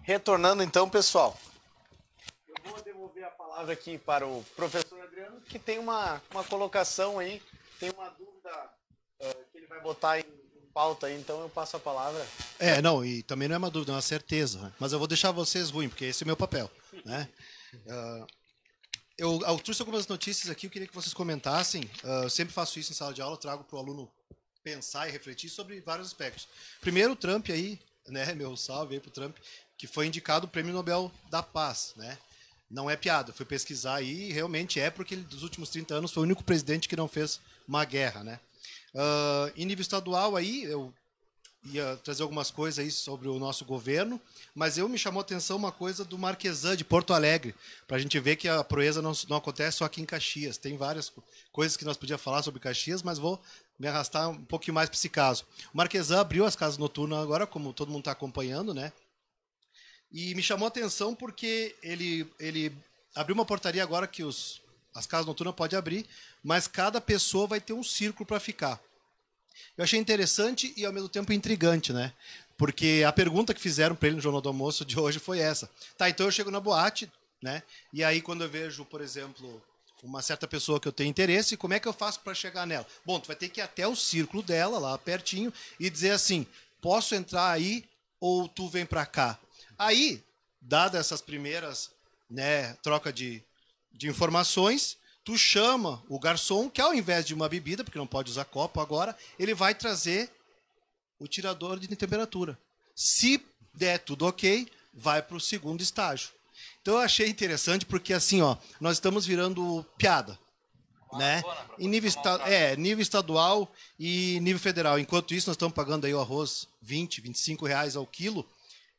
Retornando então, pessoal. Eu vou devolver a palavra aqui para o professor Adriano, que tem uma colocação aí, tem uma dúvida que ele vai botar em pauta aí, então eu passo a palavra. Não, e também não é uma dúvida, é uma certeza, né? Mas eu vou deixar vocês ruim, porque esse é o meu papel, né? Eu trouxe algumas notícias aqui, eu queria que vocês comentassem. Eu sempre faço isso em sala de aula, trago para o aluno pensar e refletir sobre vários aspectos. Primeiro, o Trump aí, né? Meu salve aí pro Trump, que foi indicado o Prêmio Nobel da Paz, né? Não é piada, fui pesquisar aí e realmente é porque ele, dos últimos 30 anos, foi o único presidente que não fez uma guerra, né? Em nível estadual aí, eu ia trazer algumas coisas aí sobre o nosso governo, mas me chamou a atenção uma coisa do Marquesan de Porto Alegre, para a gente ver que a proeza não acontece só aqui em Caxias. Tem várias coisas que nós podíamos falar sobre Caxias, mas vou me arrastar um pouquinho mais para esse caso. O Marquesan abriu as casas noturnas agora, como todo mundo está acompanhando, né? E me chamou a atenção porque ele abriu uma portaria agora que as casas noturnas podem abrir, mas cada pessoa vai ter um círculo para ficar. Eu achei interessante e ao mesmo tempo intrigante, né? Porque a pergunta que fizeram para ele no Jornal do Almoço de hoje foi essa. Tá, então eu chego na boate, né? E aí quando eu vejo, por exemplo, uma certa pessoa que eu tenho interesse, como é que eu faço para chegar nela? Bom, tu vai ter que ir até o círculo dela, lá pertinho, e dizer assim, posso entrar aí ou tu vem para cá? Aí, dadas essas primeiras, né, troca de informações, tu chama o garçom, que ao invés de uma bebida, porque não pode usar copo agora, ele vai trazer o tirador de temperatura. Se der tudo ok, vai para o segundo estágio. Então eu achei interessante porque assim, ó, nós estamos virando piada, né? Em nível estadual e nível federal. Enquanto isso, nós estamos pagando aí o arroz 20, 25 reais ao quilo.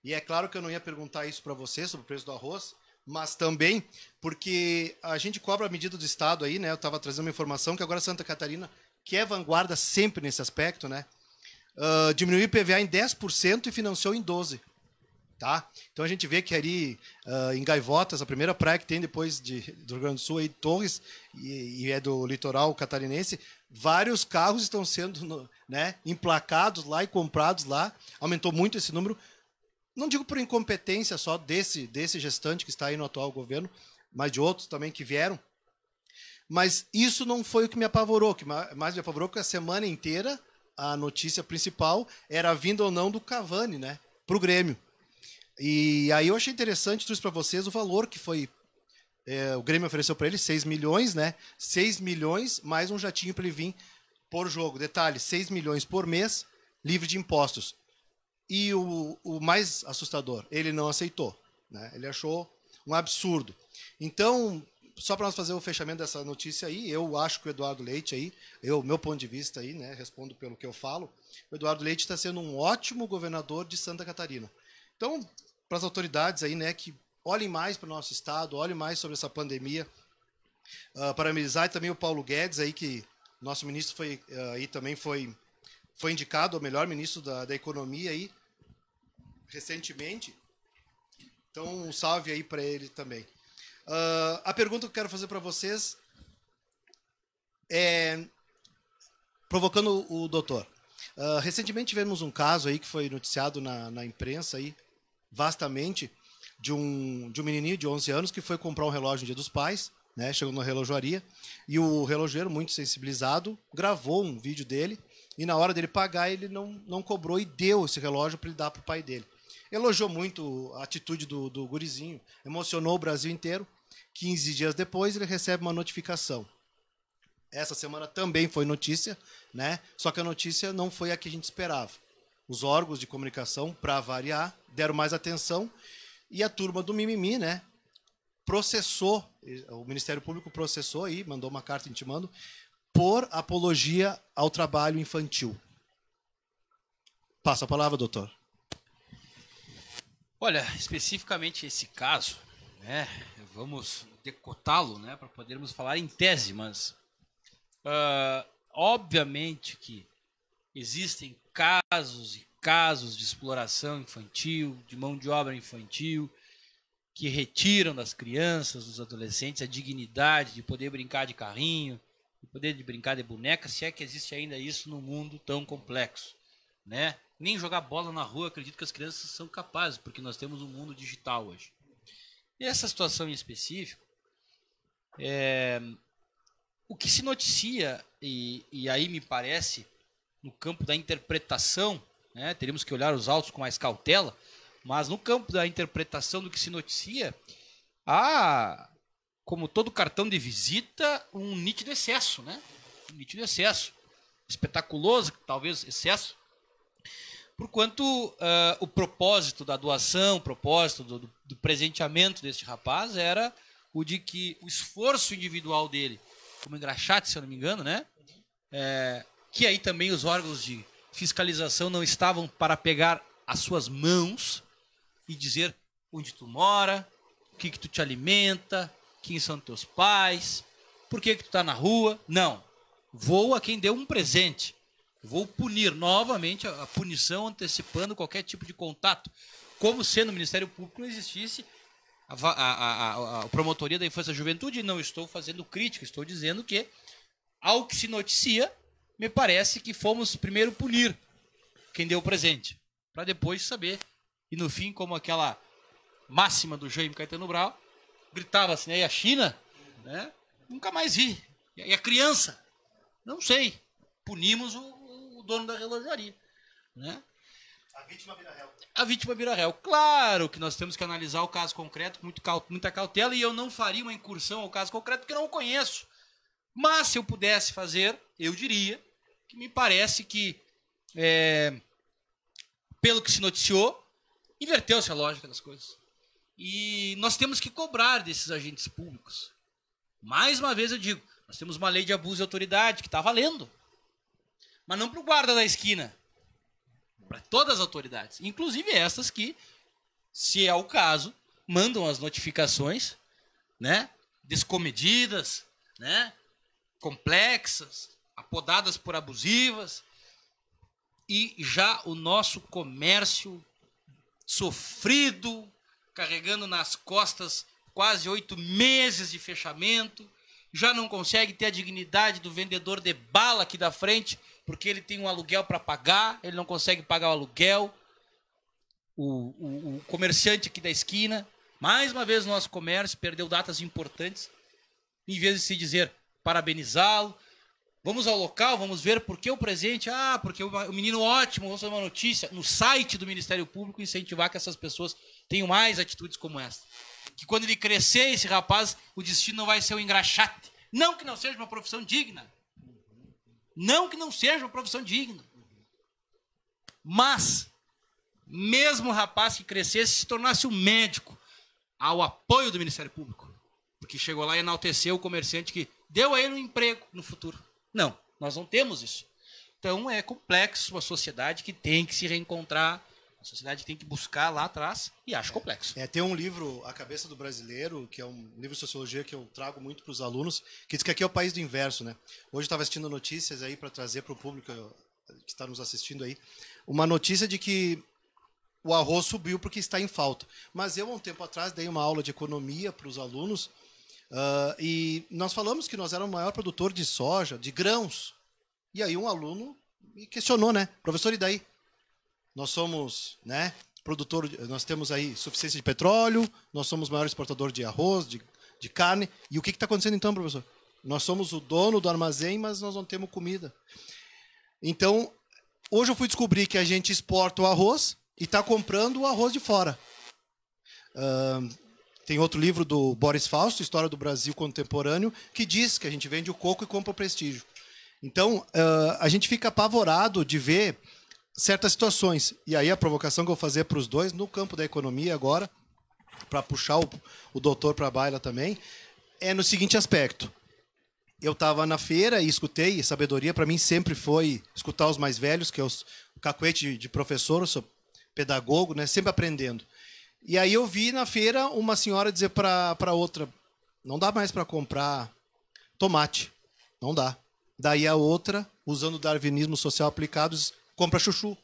E é claro que eu não ia perguntar isso para você sobre o preço do arroz, mas também porque a gente cobra a medida do Estado aí, né? Eu estava trazendo uma informação que agora Santa Catarina, que é vanguarda sempre nesse aspecto, né? Diminuiu o IPVA em 10% e financiou em 12%. Tá? Então a gente vê que ali em Gaivotas, a primeira praia que tem depois do Rio Grande do Sul, aí, Torres, e é do litoral catarinense, vários carros estão sendo né, emplacados lá e comprados lá. Aumentou muito esse número. Não digo por incompetência só desse gestante que está aí no atual governo, mas de outros também que vieram. Mas isso não foi o que me apavorou. O que mais me apavorou que a semana inteira a notícia principal era a vinda ou não do Cavani, né, para o Grêmio. E aí eu achei interessante, trouxe para vocês o valor que foi. O Grêmio ofereceu para ele 6 milhões, né? 6 milhões mais um jatinho para ele vir por jogo. Detalhe, 6 milhões por mês, livre de impostos. E o mais assustador, ele não aceitou, né? Ele achou um absurdo. Então, só para nós fazer o fechamento dessa notícia aí, eu acho que o Eduardo Leite aí, meu ponto de vista aí, né, respondo pelo que eu falo, o Eduardo Leite está sendo um ótimo governador de Santa Catarina. Então, para as autoridades aí, né, que olhem mais para o nosso estado, olhem mais sobre essa pandemia, parabenizar também o Paulo Guedes aí, que nosso ministro foi indicado ao melhor ministro da economia aí, recentemente. Então, um salve aí para ele também. A pergunta que eu quero fazer para vocês é, provocando o doutor. Recentemente tivemos um caso aí que foi noticiado na imprensa aí, vastamente, de um menininho de 11 anos que foi comprar um relógio no Dia dos Pais, né, chegou na relojoaria, e o relojoeiro, muito sensibilizado, gravou um vídeo dele, e na hora dele pagar, ele não cobrou e deu esse relógio para ele dar para o pai dele. Elogiou muito a atitude do gurizinho, emocionou o Brasil inteiro. 15 dias depois, ele recebe uma notificação. Essa semana também foi notícia, né? Só que a notícia não foi a que a gente esperava. Os órgãos de comunicação, para variar, deram mais atenção e a turma do mimimi, né, processou, o Ministério Público processou aí, mandou uma carta intimando, por apologia ao trabalho infantil. Passa a palavra, doutor. Olha, especificamente esse caso, né, vamos decotá-lo, né, para podermos falar em tese, mas obviamente que existem casos e casos de exploração infantil, de mão de obra infantil, que retiram das crianças, dos adolescentes, a dignidade de poder brincar de carrinho, de poder brincar de boneca, se é que existe ainda isso num mundo tão complexo, né? nem jogar bola na rua, acredito que as crianças são capazes, porque nós temos um mundo digital hoje. E essa situação em específico, o que se noticia, e aí me parece, no campo da interpretação, né, teríamos que olhar os autos com mais cautela, mas no campo da interpretação do que se noticia, há, como todo cartão de visita, um nítido excesso, né? Um nítido excesso. Espetaculoso, talvez excesso, porquanto o propósito da doação, o propósito do presenteamento deste rapaz era o de que o esforço individual dele, como engraxate, se eu não me engano, né? Que aí também os órgãos de fiscalização não estavam para pegar as suas mãos e dizer onde tu mora, o que tu te alimenta, quem são teus pais, por que tu tá na rua. Não. Vou a quem deu um presente. Vou punir novamente a punição antecipando qualquer tipo de contato. Como se no Ministério Público não existisse a Promotoria da Infância e Juventude. Não estou fazendo crítica, estou dizendo que, ao que se noticia, me parece que fomos primeiro punir quem deu o presente, para depois saber. E no fim, como aquela máxima do Jaime Caetano Brau, gritava assim, né? E a China? Né? Nunca mais vi. E a criança? Não sei. Punimos o dono da relojaria. Né? A vítima vira réu. A vítima vira réu. Claro que nós temos que analisar o caso concreto com muita cautela, e eu não faria uma incursão ao caso concreto porque eu não o conheço. Mas se eu pudesse fazer, eu diria que me parece que, pelo que se noticiou, inverteu-se a lógica das coisas. E nós temos que cobrar desses agentes públicos. Mais uma vez eu digo, nós temos uma lei de abuso de autoridade que está valendo. Mas não para o guarda da esquina. Para todas as autoridades. Inclusive essas que, se é o caso, mandam as notificações, né, descomedidas, né, complexas, apodadas por abusivas. E já o nosso comércio sofrido, carregando nas costas quase 8 meses de fechamento, já não consegue ter a dignidade do vendedor de bala aqui da frente, porque ele tem um aluguel para pagar, ele não consegue pagar o aluguel, o comerciante aqui da esquina. Mais uma vez o nosso comércio perdeu datas importantes, em vez de se dizer parabenizá-lo, vamos ao local, vamos ver por que o presente, porque o menino ótimo, vamos fazer uma notícia no site do Ministério Público, incentivar que essas pessoas tenham mais atitudes como esta. Que quando ele crescer, esse rapaz, o destino não vai ser um engraxate. Não que não seja uma profissão digna. Não que não seja uma profissão digna. Mas, mesmo o rapaz que crescesse, se tornasse um médico, ao apoio do Ministério Público. Porque chegou lá e enalteceu o comerciante que deu a ele um emprego no futuro. Não, nós não temos isso. Então é complexo, a sociedade que tem que se reencontrar, a sociedade tem que buscar lá atrás, e acho complexo. Tem um livro, A Cabeça do Brasileiro, que é um livro de sociologia que eu trago muito para os alunos, que diz que aqui é o país do inverso, né? Hoje eu estava assistindo notícias aí para trazer para o público que está nos assistindo aí, uma notícia de que o arroz subiu porque está em falta. Mas eu, há um tempo atrás, dei uma aula de economia para os alunos, e nós falamos que nós éramos o maior produtor de soja, de grãos. E aí um aluno me questionou, né? Professor, e daí? Nós somos, né, produtor, nós temos aí suficiência de petróleo, nós somos o maior exportador de arroz, de carne. E o que está acontecendo então, professor? Nós somos o dono do armazém, mas nós não temos comida. Então, hoje eu fui descobrir que a gente exporta o arroz e está comprando o arroz de fora. Tem outro livro do Boris Fausto, História do Brasil Contemporâneo, que diz que a gente vende o coco e compra o prestígio. Então, a gente fica apavorado de ver certas situações. E aí a provocação que eu vou fazer para os dois, no campo da economia agora, para puxar o doutor para a baila também, é no seguinte aspecto. Eu estava na feira e escutei, e sabedoria para mim sempre foi escutar os mais velhos, que é o cacuete de professor, eu sou pedagogo, né, sempre aprendendo. E aí eu vi na feira uma senhora dizer para outra, não dá mais para comprar tomate, não dá. Daí a outra, usando o darwinismo social aplicado, diz, compra chuchu.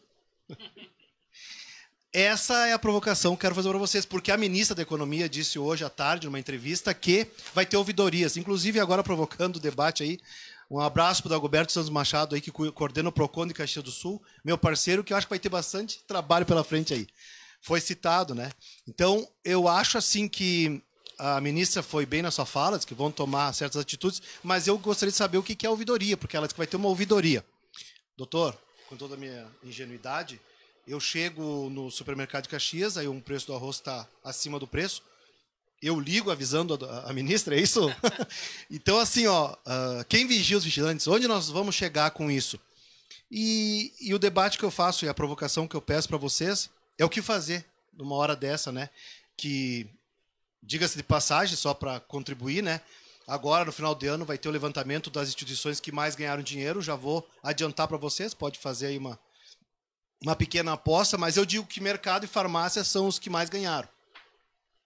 Essa é a provocação que eu quero fazer para vocês, porque a ministra da Economia disse hoje à tarde, numa entrevista, que vai ter ouvidorias. Inclusive, agora provocando o debate aí, Um abraço para o Dagoberto Santos Machado, aí, que coordena o PROCON de Caxias do Sul, meu parceiro, que eu acho que vai ter bastante trabalho pela frente aí. Foi citado, né? Então, eu acho assim que a ministra foi bem na sua fala, diz que vão tomar certas atitudes, mas eu gostaria de saber o que é a ouvidoria, porque ela diz que vai ter uma ouvidoria. Doutor, com toda a minha ingenuidade, eu chego no supermercado de Caxias, aí um preço do arroz está acima do preço, eu ligo avisando a ministra, é isso? Então, assim, ó, quem vigia os vigilantes? Onde nós vamos chegar com isso? E o debate que eu faço e a provocação que eu peço para vocês é o que fazer numa hora dessa, né? Que, diga-se de passagem, só para contribuir, né? Agora, no final de ano, vai ter o levantamento das instituições que mais ganharam dinheiro. Já vou adiantar para vocês, pode fazer aí uma pequena aposta, mas eu digo que mercado e farmácia são os que mais ganharam.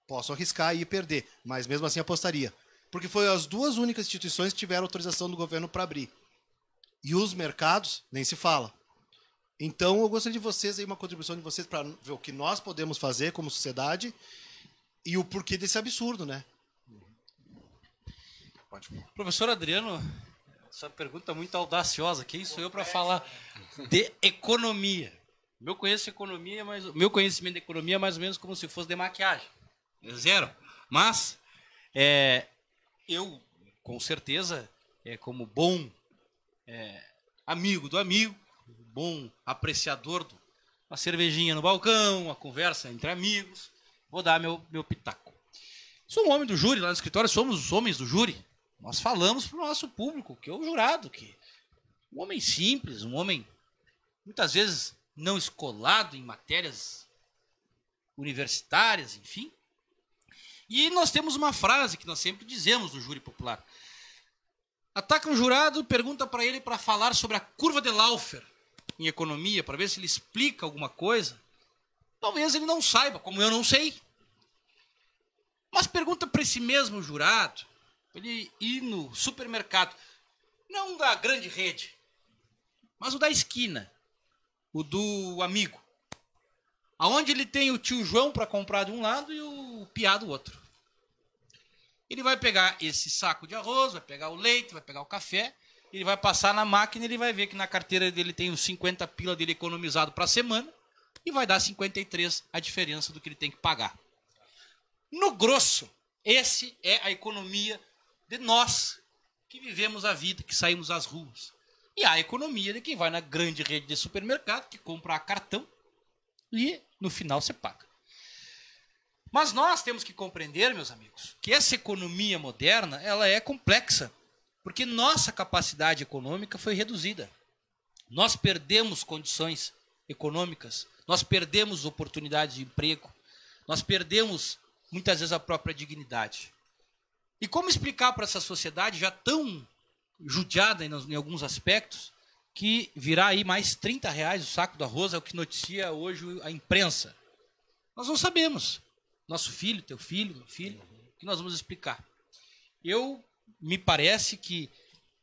Posso arriscar e perder, mas mesmo assim apostaria. Porque foi as duas únicas instituições que tiveram autorização do governo para abrir. E os mercados, nem se fala. Então, eu gostaria de vocês, aí, uma contribuição de vocês para ver o que nós podemos fazer como sociedade e o porquê desse absurdo, né? Professor Adriano, essa pergunta é muito audaciosa. Quem sou eu para falar de economia? Meu conhecimento de economia é mais ou menos como se fosse de maquiagem. Zero. Mas eu, com certeza, como bom amigo do amigo, bom apreciador de uma cervejinha no balcão, uma conversa entre amigos, vou dar meu pitaco. Sou um homem do júri, lá no escritório somos os homens do júri. Nós falamos para o nosso público, que é o jurado, que um homem simples, um homem muitas vezes não escolado em matérias universitárias, enfim. E nós temos uma frase que nós sempre dizemos no júri popular. Ataca um jurado, pergunta para ele para falar sobre a curva de Laufer em economia, para ver se ele explica alguma coisa. Talvez ele não saiba, como eu não sei. Mas pergunta para esse mesmo jurado, para ele ir no supermercado, não da grande rede, mas o da esquina, o do amigo. Aonde ele tem o tio João para comprar de um lado e o piá do outro. Ele vai pegar esse saco de arroz, vai pegar o leite, vai pegar o café, ele vai passar na máquina e ele vai ver que na carteira dele tem os 50 pila dele economizado para a semana e vai dar 53 a diferença do que ele tem que pagar. No grosso, esse é a economia de nós que vivemos a vida, que saímos às ruas. E a economia de quem vai na grande rede de supermercado, que compra a cartão, e no final você paga. Mas nós temos que compreender, meus amigos, que essa economia moderna ela é complexa, porque nossa capacidade econômica foi reduzida. Nós perdemos condições econômicas, nós perdemos oportunidades de emprego, nós perdemos muitas vezes a própria dignidade. E como explicar para essa sociedade já tão judiada em alguns aspectos, que virá aí mais R$30 o saco do arroz, é o que noticia hoje a imprensa. Nós não sabemos. Nosso filho, teu filho, meu filho, o que nós vamos explicar? Me parece que,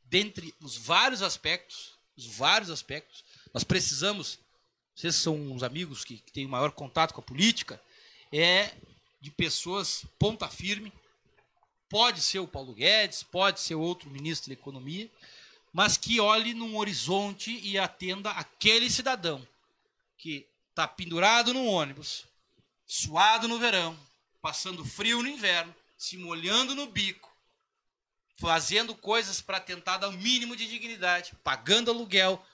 dentre os vários aspectos, nós precisamos, vocês são uns amigos que têm maior contato com a política, de pessoas ponta firme. Pode ser o Paulo Guedes, pode ser outro ministro da Economia, mas que olhe num horizonte e atenda aquele cidadão que está pendurado no ônibus, suado no verão, passando frio no inverno, se molhando no bico, fazendo coisas para tentar dar o mínimo de dignidade, pagando aluguel,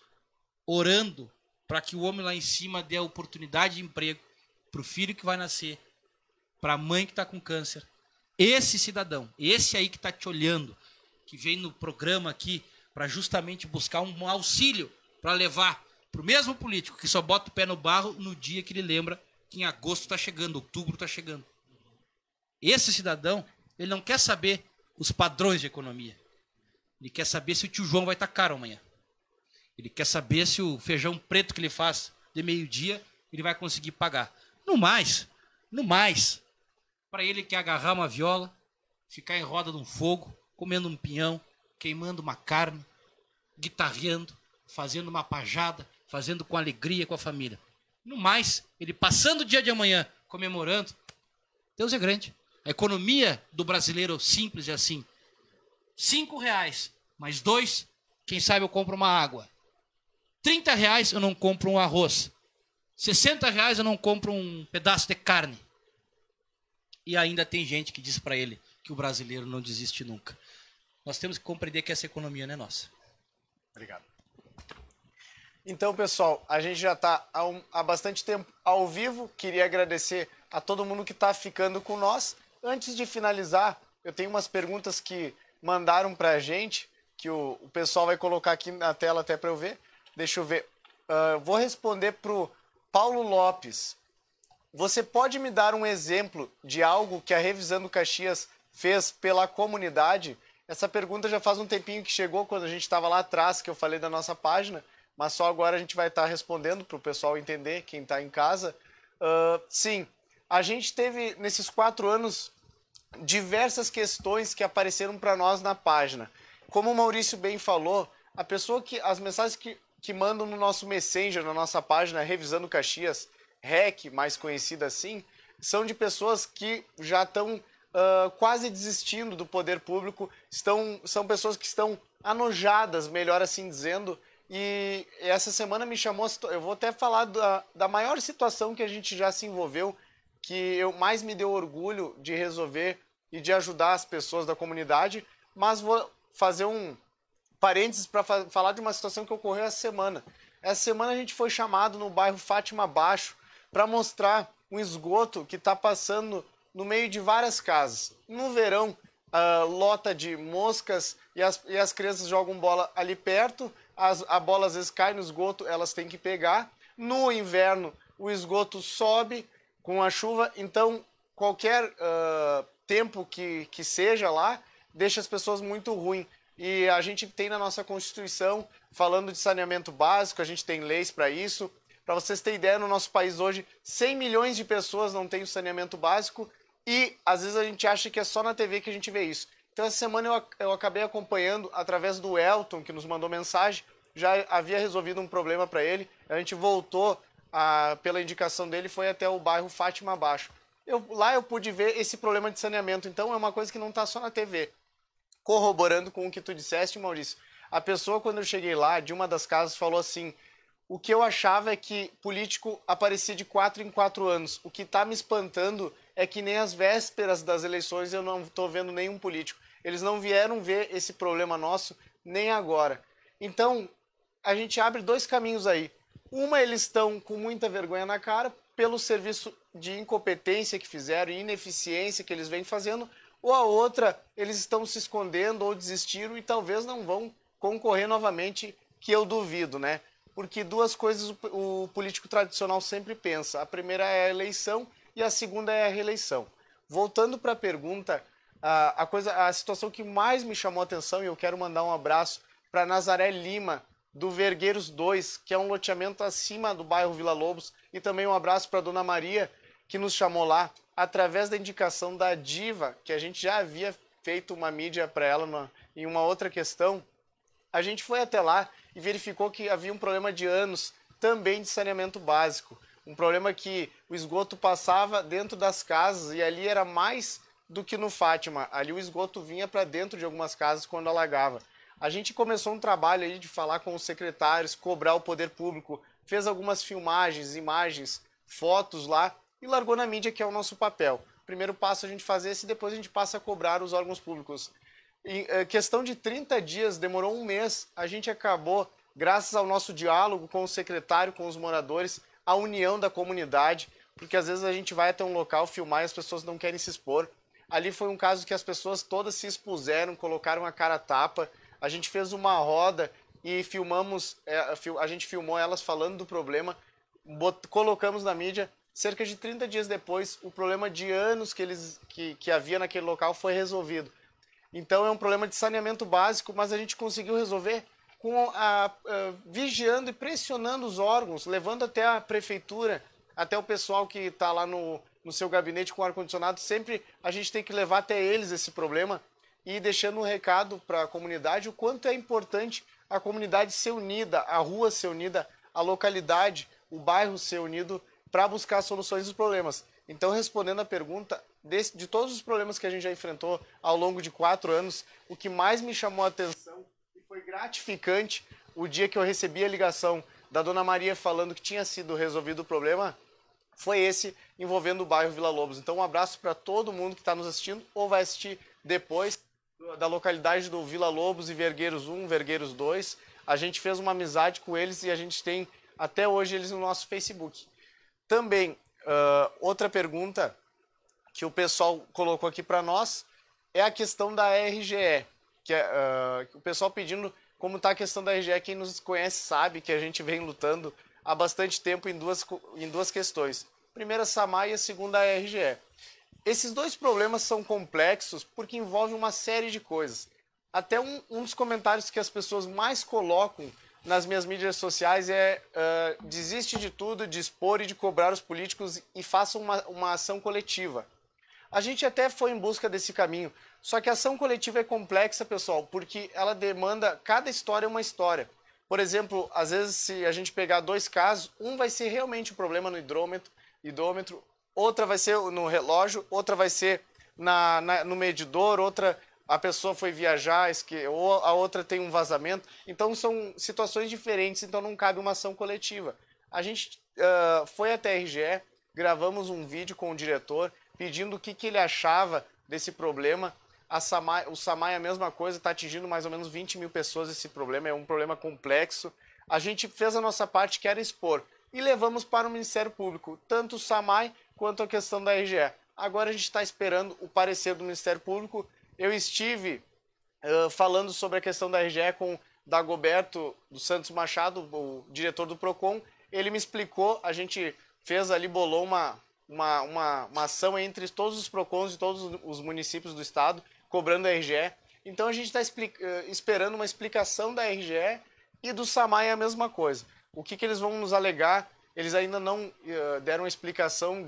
orando para que o homem lá em cima dê a oportunidade de emprego para o filho que vai nascer, para a mãe que está com câncer. Esse cidadão, esse aí que está te olhando, que vem no programa aqui para justamente buscar um auxílio para levar para o mesmo político que só bota o pé no barro no dia que ele lembra que em agosto está chegando, outubro está chegando. Esse cidadão, ele não quer saber os padrões de economia. Ele quer saber se o tio João vai estar caro amanhã. Ele quer saber se o feijão preto que ele faz de meio-dia, ele vai conseguir pagar. No mais, para ele quer agarrar uma viola, ficar em roda de um fogo, comendo um pinhão, queimando uma carne, guitarreando, fazendo uma pajada, fazendo com alegria com a família. No mais, ele passando o dia de amanhã, comemorando, Deus é grande. A economia do brasileiro simples é assim. R$5, mais 2, quem sabe eu compro uma água. R$30 eu não compro um arroz. R$60 eu não compro um pedaço de carne. E ainda tem gente que diz para ele que o brasileiro não desiste nunca. Nós temos que compreender que essa economia não é nossa. Obrigado. Então, pessoal, a gente já está há bastante tempo ao vivo. Queria agradecer a todo mundo que está ficando com nós. Antes de finalizar, eu tenho umas perguntas que mandaram para a gente, que o pessoal vai colocar aqui na tela até para eu ver. Deixa eu ver. Vou responder para o Paulo Lopes. Você pode me dar um exemplo de algo que a Revisando Caxias fez pela comunidade? Essa pergunta já faz um tempinho que chegou, quando a gente estava lá atrás, que eu falei da nossa página, mas só agora a gente vai estar respondendo para o pessoal entender, quem está em casa. Sim, a gente teve, nesses 4 anos, diversas questões que apareceram para nós na página. Como o Maurício bem falou, as mensagens que mandam no nosso Messenger, na nossa página Revisando Caxias, REC, mais conhecida assim, são de pessoas que já estão quase desistindo do poder público, são pessoas que estão anojadas, melhor assim dizendo, e essa semana me chamou, eu vou até falar da maior situação que a gente já se envolveu, que mais me deu orgulho de resolver e de ajudar as pessoas da comunidade, mas vou fazer um parênteses para falar de uma situação que ocorreu essa semana. Essa semana a gente foi chamado no bairro Fátima Baixo para mostrar um esgoto que está passando no meio de várias casas. No verão, lota de moscas e as crianças jogam bola ali perto, a bola às vezes cai no esgoto, elas têm que pegar. No inverno, o esgoto sobe com a chuva, então qualquer tempo que seja lá, deixa as pessoas muito ruim. E a gente tem na nossa Constituição, falando de saneamento básico, a gente tem leis para isso. Para vocês terem ideia, no nosso país hoje, 100 milhões de pessoas não têm o saneamento básico e às vezes a gente acha que é só na TV que a gente vê isso. Então essa semana eu acabei acompanhando através do Elton, que nos mandou mensagem, já havia resolvido um problema para ele, a gente voltou, pela indicação dele, foi até o bairro Fátima Baixo. Lá eu pude ver esse problema de saneamento, então é uma coisa que não está só na TV. Corroborando com o que tu disseste, Maurício, a pessoa, quando eu cheguei lá, de uma das casas, falou assim: o que eu achava é que político aparecia de 4 em 4 anos. O que está me espantando é que nem às vésperas das eleições eu não estou vendo nenhum político. Eles não vieram ver esse problema nosso nem agora. Então, a gente abre 2 caminhos aí. Uma, eles estão com muita vergonha na cara pelo serviço de incompetência que fizeram e ineficiência que eles vêm fazendo. Ou a outra, eles estão se escondendo ou desistiram e talvez não vão concorrer novamente, que eu duvido, né? Porque 2 coisas o político tradicional sempre pensa. A primeira é a eleição e a segunda é a reeleição. Voltando para a pergunta, a situação que mais me chamou a atenção, e eu quero mandar um abraço para Nazaré Lima, do Vergueiros 2, que é um loteamento acima do bairro Vila Lobos, e também um abraço para a Dona Maria, que nos chamou lá, através da indicação da Diva, que a gente já havia feito uma mídia para ela em uma outra questão. A gente foi até lá e verificou que havia um problema de anos também de saneamento básico. Um problema que o esgoto passava dentro das casas e ali era mais do que no Fátima. Ali o esgoto vinha para dentro de algumas casas quando alagava. A gente começou um trabalho aí de falar com os secretários, cobrar o poder público, fez algumas filmagens, imagens, fotos lá e largou na mídia, que é o nosso papel. Primeiro passo a gente faz esse e depois a gente passa a cobrar os órgãos públicos. Em questão de 30 dias, demorou 1 mês, a gente acabou, graças ao nosso diálogo com o secretário, com os moradores, a união da comunidade, porque às vezes a gente vai até um local filmar e as pessoas não querem se expor. Ali foi um caso que as pessoas todas se expuseram, colocaram a cara a tapa, a gente fez uma roda e a gente filmou elas falando do problema, colocamos na mídia. Cerca de 30 dias depois, o problema de anos que havia naquele local foi resolvido. Então é um problema de saneamento básico, mas a gente conseguiu resolver vigiando e pressionando os órgãos, levando até a prefeitura, até o pessoal que está lá no seu gabinete com ar-condicionado. Sempre a gente tem que levar até eles esse problema e deixando um recado para a comunidade o quanto é importante a comunidade ser unida, a rua ser unida, a localidade, o bairro ser unido para buscar soluções dos problemas. Então, respondendo a pergunta, de todos os problemas que a gente já enfrentou ao longo de 4 anos, o que mais me chamou a atenção, e foi graças gratificante o dia que eu recebi a ligação da Dona Maria falando que tinha sido resolvido o problema, foi esse envolvendo o bairro Vila Lobos. Então um abraço para todo mundo que está nos assistindo ou vai assistir depois, da localidade do Vila Lobos e Vergueiros 1, Vergueiros 2. A gente fez uma amizade com eles e a gente tem até hoje eles no nosso Facebook. Também, outra pergunta que o pessoal colocou aqui para nós é a questão da RGE, que o pessoal pedindo como está a questão da RGE. Quem nos conhece sabe que a gente vem lutando há bastante tempo em duas questões. Primeira, a SAMAI, e a segunda, a RGE. Esses dois problemas são complexos porque envolvem uma série de coisas. Até um dos comentários que as pessoas mais colocam nas minhas mídias sociais é desiste de tudo, de expor e de cobrar os políticos e façam uma ação coletiva. A gente até foi em busca desse caminho, só que a ação coletiva é complexa, pessoal, porque ela demanda, cada história é uma história. Por exemplo, às vezes se a gente pegar dois casos, um vai ser realmente o problema no hidrômetro, outra vai ser no relógio, outra vai ser no medidor, outra a pessoa foi viajar, ou a outra tem um vazamento. Então são situações diferentes, então não cabe uma ação coletiva. A gente foi até a RGE, gravamos um vídeo com o diretor, pedindo o que ele achava desse problema. O SAMAI é a mesma coisa, está atingindo mais ou menos 20 mil pessoas esse problema, é um problema complexo. A gente fez a nossa parte, que era expor, e levamos para o Ministério Público, tanto o SAMAI quanto a questão da RGE. Agora a gente está esperando o parecer do Ministério Público. Eu estive falando sobre a questão da RGE com o Dagoberto dos Santos Machado, o diretor do PROCON. Ele me explicou, a gente fez ali, bolou uma ação entre todos os PROCONs de todos os municípios do estado, cobrando a RGE. Então a gente está esperando uma explicação da RGE, e do SAMAI é a mesma coisa. O que eles vão nos alegar, eles ainda não deram explicação,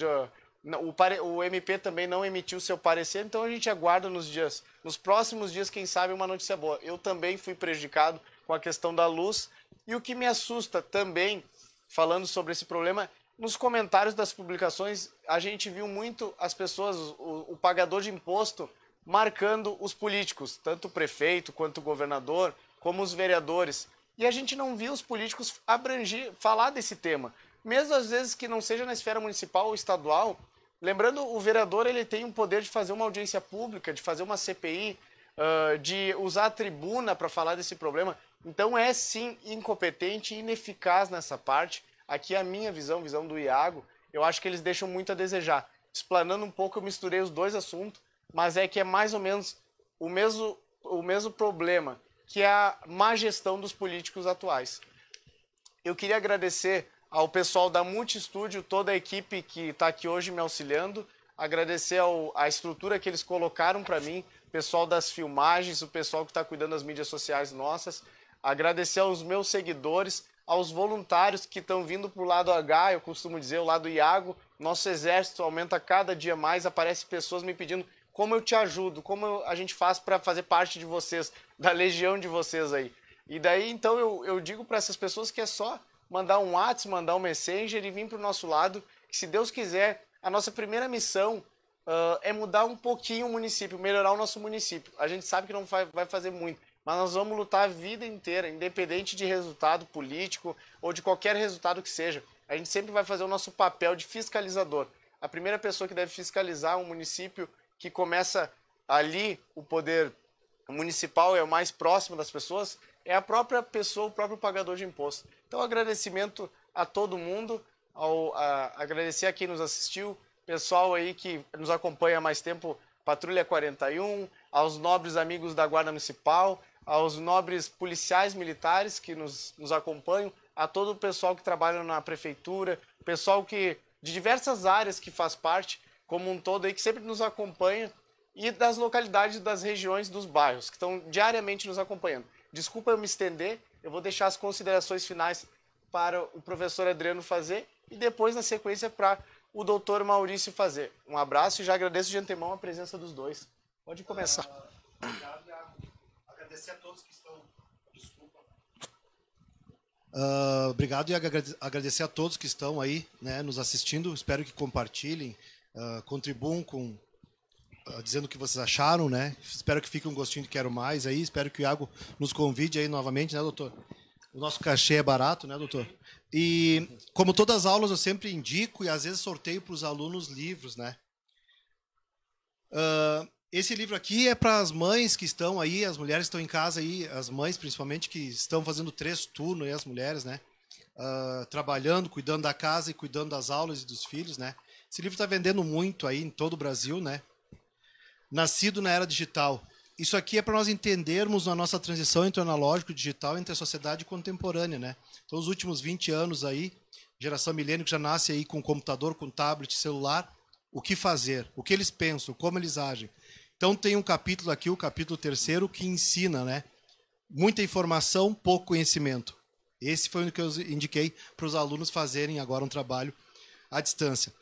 o MP também não emitiu seu parecer, então a gente aguarda nos próximos dias, quem sabe, uma notícia boa. Eu também fui prejudicado com a questão da luz, e o que me assusta também, falando sobre esse problema, nos comentários das publicações, a gente viu muito as pessoas, o pagador de imposto, marcando os políticos, tanto o prefeito, quanto o governador, como os vereadores. E a gente não viu os políticos falar desse tema. Mesmo às vezes que não seja na esfera municipal ou estadual, lembrando, o vereador ele tem o poder de fazer uma audiência pública, de fazer uma CPI, de usar a tribuna para falar desse problema. Então é sim incompetente e ineficaz nessa parte. Aqui é a minha visão do Iago, eu acho que eles deixam muito a desejar. Explanando um pouco, eu misturei os dois assuntos, mas é que é mais ou menos o mesmo problema, que é a má gestão dos políticos atuais. Eu queria agradecer ao pessoal da Multistúdio, toda a equipe que está aqui hoje me auxiliando, agradecer a estrutura que eles colocaram para mim, o pessoal das filmagens, o pessoal que está cuidando das mídias sociais nossas, agradecer aos meus seguidores, aos voluntários que estão vindo para o lado H, eu costumo dizer, o lado Iago. Nosso exército aumenta cada dia mais, aparecem pessoas me pedindo como eu te ajudo, como a gente faz para fazer parte de vocês, da legião de vocês aí. E daí, então, eu digo para essas pessoas que é só mandar um WhatsApp, mandar um Messenger e vir para o nosso lado, que se Deus quiser, a nossa primeira missão é mudar um pouquinho o município, melhorar o nosso município. A gente sabe que não vai fazer muito, mas nós vamos lutar a vida inteira, independente de resultado político ou de qualquer resultado que seja. A gente sempre vai fazer o nosso papel de fiscalizador. A primeira pessoa que deve fiscalizar um município, que começa ali, o poder municipal é o mais próximo das pessoas, é a própria pessoa, o próprio pagador de imposto. Então, agradecimento a todo mundo, agradecer a quem nos assistiu, pessoal aí que nos acompanha há mais tempo, Patrulha 41, aos nobres amigos da Guarda Municipal, aos nobres policiais militares que nos acompanham, a todo o pessoal que trabalha na prefeitura, pessoal de diversas áreas que faz parte, como um todo aí, que sempre nos acompanha, e das localidades, das regiões, dos bairros, que estão diariamente nos acompanhando. Desculpa eu me estender, eu vou deixar as considerações finais para o professor Adriano fazer, e depois, na sequência, para o doutor Maurício fazer. Um abraço e já agradeço de antemão a presença dos dois. Pode começar. Obrigado, Iago. Agradecer a todos que estão... Desculpa. Obrigado e agradecer a todos que estão aí, né, nos assistindo. Espero que compartilhem, contribuam com dizendo o que vocês acharam, né? Espero que fique um gostinho de quero mais aí. Espero que o Iago nos convide aí novamente, né, doutor? O nosso cachê é barato, né, doutor? E como todas as aulas eu sempre indico e às vezes sorteio para os alunos livros, né? Esse livro aqui é para as mães que estão aí, as mulheres que estão em casa aí, as mães principalmente que estão fazendo 3 turnos aí, as mulheres, né? Trabalhando, cuidando da casa e cuidando das aulas e dos filhos, né? Esse livro está vendendo muito aí em todo o Brasil, né? Nascido na era digital. Isso aqui é para nós entendermos a nossa transição entre o analógico e o digital, entre a sociedade contemporânea, né? Então, os últimos 20 anos aí, geração milênio que já nasce aí com computador, com tablet, celular, o que fazer, o que eles pensam, como eles agem. Então, tem um capítulo aqui, o capítulo 3º, que ensina, né? Muita informação, pouco conhecimento. Esse foi o que eu indiquei para os alunos fazerem agora um trabalho à distância.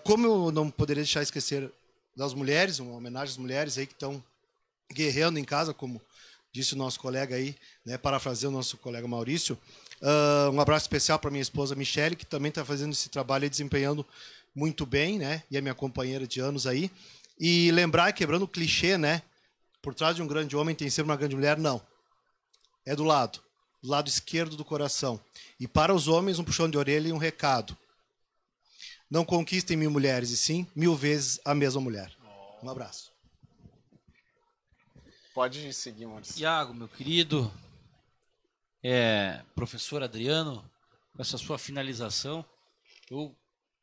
Como eu não poderia deixar de esquecer das mulheres, uma homenagem às mulheres aí que estão guerreando em casa, como disse o nosso colega aí, né, parafraseando o nosso colega Maurício. Um abraço especial para minha esposa Michele, que também está fazendo esse trabalho e desempenhando muito bem, né, e é minha companheira de anos aí. E lembrar, quebrando o clichê, né, por trás de um grande homem tem sempre uma grande mulher, não. É do lado esquerdo do coração. E para os homens, um puxão de orelha e um recado. Não conquistem 1000 mulheres, e sim 1000 vezes a mesma mulher. Um abraço. Pode seguir, Maurício. Iago, meu querido, professor Adriano, com essa sua finalização, eu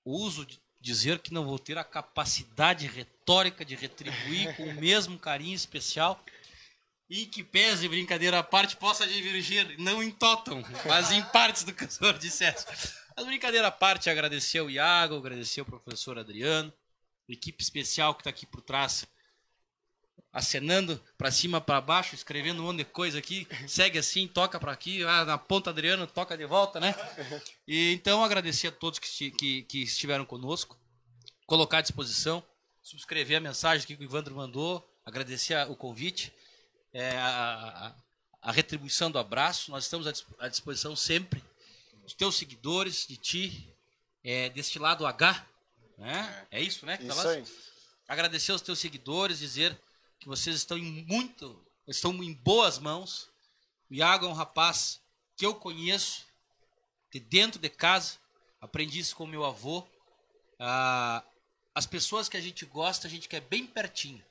uso dizer que não vou ter a capacidade retórica de retribuir com o mesmo carinho especial e que pese, brincadeira à parte, possa divergir, não em totum, mas em partes do que o senhor dissesse. Mas brincadeira à parte, agradecer ao Iago, agradecer ao professor Adriano, equipe especial que está aqui por trás, acenando para cima, para baixo, escrevendo um monte de coisa aqui, segue assim, toca para aqui, na ponta Adriano, toca de volta, né? E então agradecer a todos que estiveram conosco, colocar à disposição, subscrever a mensagem que o Ivandro mandou, agradecer o convite, a retribuição do abraço. Nós estamos à disposição sempre dos teus seguidores, de ti, deste lado H, né? É isso, né? Isso aí. Agradecer aos teus seguidores, dizer que vocês estão em boas mãos. O Iago é um rapaz que eu conheço de dentro de casa, aprendi isso com meu avô. As pessoas que a gente gosta, a gente quer bem pertinho.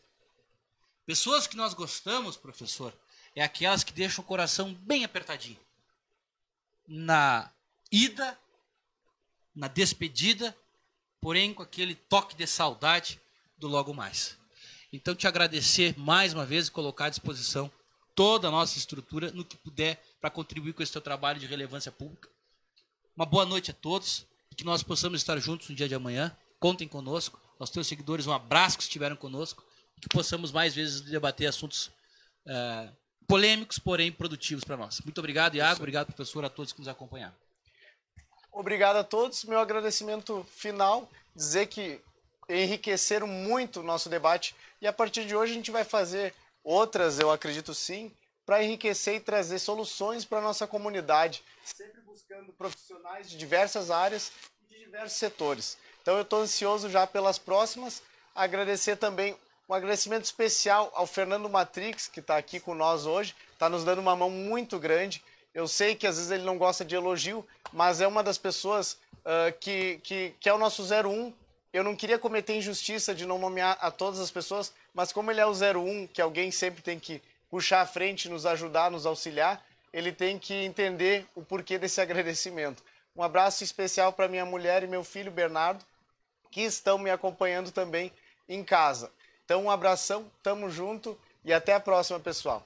Pessoas que nós gostamos, professor, é aquelas que deixam o coração bem apertadinho. Na ida, na despedida, porém com aquele toque de saudade do logo mais. Então, te agradecer mais uma vez e colocar à disposição toda a nossa estrutura no que puder para contribuir com esse teu trabalho de relevância pública. Uma boa noite a todos e que nós possamos estar juntos no dia de amanhã. Contem conosco. Aos teus seguidores, um abraço que estiveram conosco e que possamos mais vezes debater assuntos polêmicos, porém produtivos para nós. Muito obrigado, Iago. Obrigado, professor, a todos que nos acompanharam. Obrigado a todos. Meu agradecimento final, dizer que enriqueceram muito o nosso debate e a partir de hoje a gente vai fazer outras, eu acredito sim, para enriquecer e trazer soluções para a nossa comunidade, sempre buscando profissionais de diversas áreas e de diversos setores. Então eu estou ansioso já pelas próximas. Agradecer também um agradecimento especial ao Fernando Matrix, que está aqui com nós hoje, está nos dando uma mão muito grande. Eu sei que às vezes ele não gosta de elogio, mas é uma das pessoas que é o nosso 01. Eu não queria cometer injustiça de não nomear a todas as pessoas, mas como ele é o 01, que alguém sempre tem que puxar à frente, nos ajudar, nos auxiliar, ele tem que entender o porquê desse agradecimento. Um abraço especial para minha mulher e meu filho Bernardo, que estão me acompanhando também em casa. Então, um abração, tamo junto e até a próxima, pessoal.